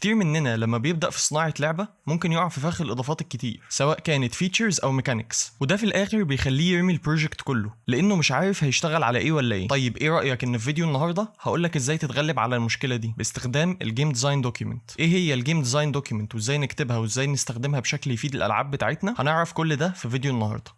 وكتير مننا لما بيبدأ في صناعة لعبة ممكن يقع في فخ الإضافات الكتير سواء كانت فيتشرز أو ميكانيكس، وده في الآخر بيخليه يرمي البروجكت كله لأنه مش عارف هيشتغل على إيه ولا إيه. طيب إيه رأيك إن في فيديو النهاردة هقولك إزاي تتغلب على المشكلة دي باستخدام الجيم ديزاين دوكيمنت. إيه هي الجيم ديزاين دوكيمنت وإزاي نكتبها وإزاي نستخدمها بشكل يفيد الألعاب بتاعتنا؟ هنعرف كل ده في فيديو النهاردة.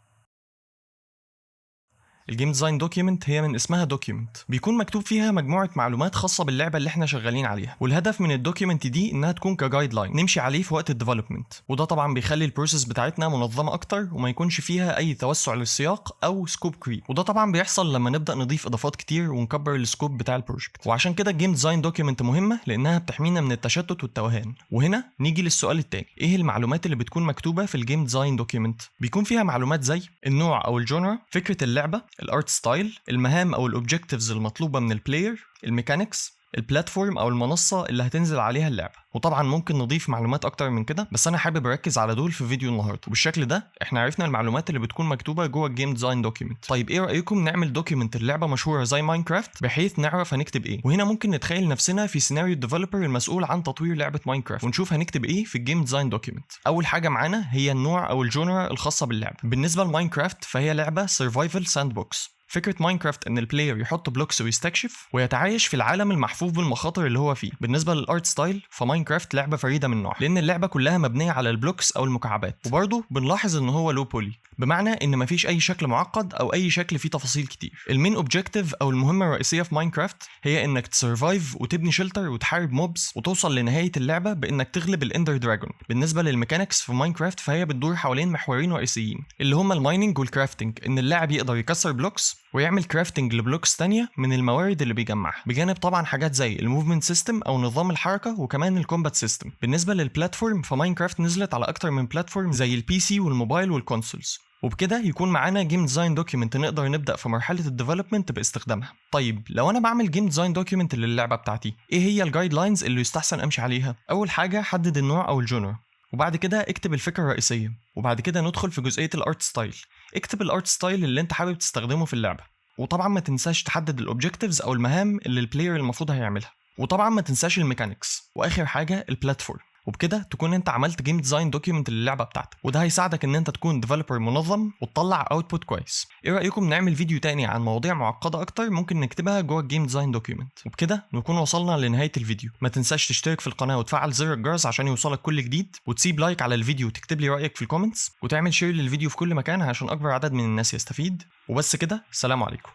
الجيم ديزاين دوكيمنت هي من اسمها دوكيمنت بيكون مكتوب فيها مجموعه معلومات خاصه باللعبه اللي احنا شغالين عليها، والهدف من الدوكيمنت دي انها تكون كجايد لاين نمشي عليه في وقت الديفلوبمنت، وده طبعا بيخلي البروسيس بتاعتنا منظمه اكتر وما يكونش فيها اي توسع للسياق او سكوب كريب، وده طبعا بيحصل لما نبدا نضيف اضافات كتير ونكبر السكوب بتاع البروجكت. وعشان كده الجيم ديزاين دوكيمنت مهمه لانها بتحمينا من التشتت والتوهان. وهنا نيجي للسؤال التاني، ايه المعلومات اللي بتكون مكتوبه في الجيم ديزاين دوكيمنت؟ بيكون فيها معلومات زي النوع او الجونرا، فكره اللعبه، الارت ستايل، المهام او الاوبجكتيفز المطلوبه من البلاير، الميكانيكس، البلاتفورم او المنصه اللي هتنزل عليها اللعبه. وطبعا ممكن نضيف معلومات اكتر من كده بس انا حابب اركز على دول في فيديو النهارده. وبالشكل ده احنا عرفنا المعلومات اللي بتكون مكتوبه جوه الجيم ديزاين دوكيمنت. طيب ايه رايكم نعمل دوكيمنت اللعبه مشهوره زي ماينكرافت بحيث نعرف هنكتب ايه؟ وهنا ممكن نتخيل نفسنا في سيناريو الديفلوبر المسؤول عن تطوير لعبه ماينكرافت ونشوف هنكتب ايه في الجيم ديزاين دوكيمنت. اول حاجه معانا هي النوع او الجونرا الخاصه باللعبه. بالنسبه لماينكرافت فهي لعبه سرفايفل ساند بوكس. فكرة ماينكرافت ان البلاير يحط بلوكس ويستكشف ويتعايش في العالم المحفوف بالمخاطر اللي هو فيه. بالنسبة للارت ستايل فماينكرافت لعبة فريدة من نوعها لان اللعبة كلها مبنية على البلوكس او المكعبات، وبرضه بنلاحظ ان هو لو بولي بمعنى ان مفيش اي شكل معقد او اي شكل فيه تفاصيل كتير. المين اوبجكتيف او المهمة الرئيسية في ماينكرافت هي انك تسرفايف وتبني شيلتر وتحارب موبز وتوصل لنهاية اللعبة بانك تغلب الاندر دراجون. بالنسبة للميكانيكس في ماينكرافت فهي بتدور حوالين محورين رئيسيين اللي هما المايننج والكرافتنج، ان اللاعب يقدر يكسر بلوكس ويعمل كرافتنج لبلوكس تانية من الموارد اللي بيجمعها، بجانب طبعا حاجات زي الموفمنت سيستم او نظام الحركه وكمان الكومبات سيستم. بالنسبه للبلاتفورم فماينكرافت نزلت على اكتر من بلاتفورم زي البي سي والموبايل والكونسولز، وبكده يكون معانا جيم ديزاين دوكيمنت نقدر نبدا في مرحله الديفلوبمنت باستخدامها. طيب لو انا بعمل جيم ديزاين دوكيمنت للعبه بتاعتي، ايه هي الجايد لاينز اللي يستحسن امشي عليها؟ اول حاجه حدد النوع او الجونر، وبعد كده اكتب الفكره الرئيسيه، وبعد كده ندخل في جزئيه الارت ستايل. اكتب الارت ستايل اللي انت حابب تستخدمه في اللعبه، وطبعا ما تنساش تحدد الاوبجكتيفز او المهام اللي البلاير المفروض هيعملها، وطبعا ما تنساش الميكانيكس، واخر حاجه البلاتفورم. وبكده تكون انت عملت جيم ديزاين دوكيمنت للعبه بتاعتك، وده هيساعدك ان انت تكون ديفلوبر منظم وتطلع اوتبوت كويس. ايه رايكم نعمل فيديو تاني عن مواضيع معقده اكتر ممكن نكتبها جوه الجيم ديزاين دوكيمنت؟ وبكده نكون وصلنا لنهايه الفيديو. ما تنساش تشترك في القناه وتفعل زر الجرس عشان يوصلك كل جديد، وتسيب لايك على الفيديو وتكتب لي رايك في الكومنتس، وتعمل شير للفيديو في كل مكان عشان اكبر عدد من الناس يستفيد. وبس كده، سلام عليكم.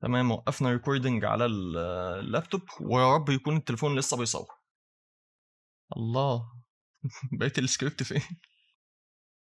تمام، وقفنا ريكوردنج على اللابتوب، ويا رب يكون التليفون لسه بيصور. الله بقيت السكريبت فين؟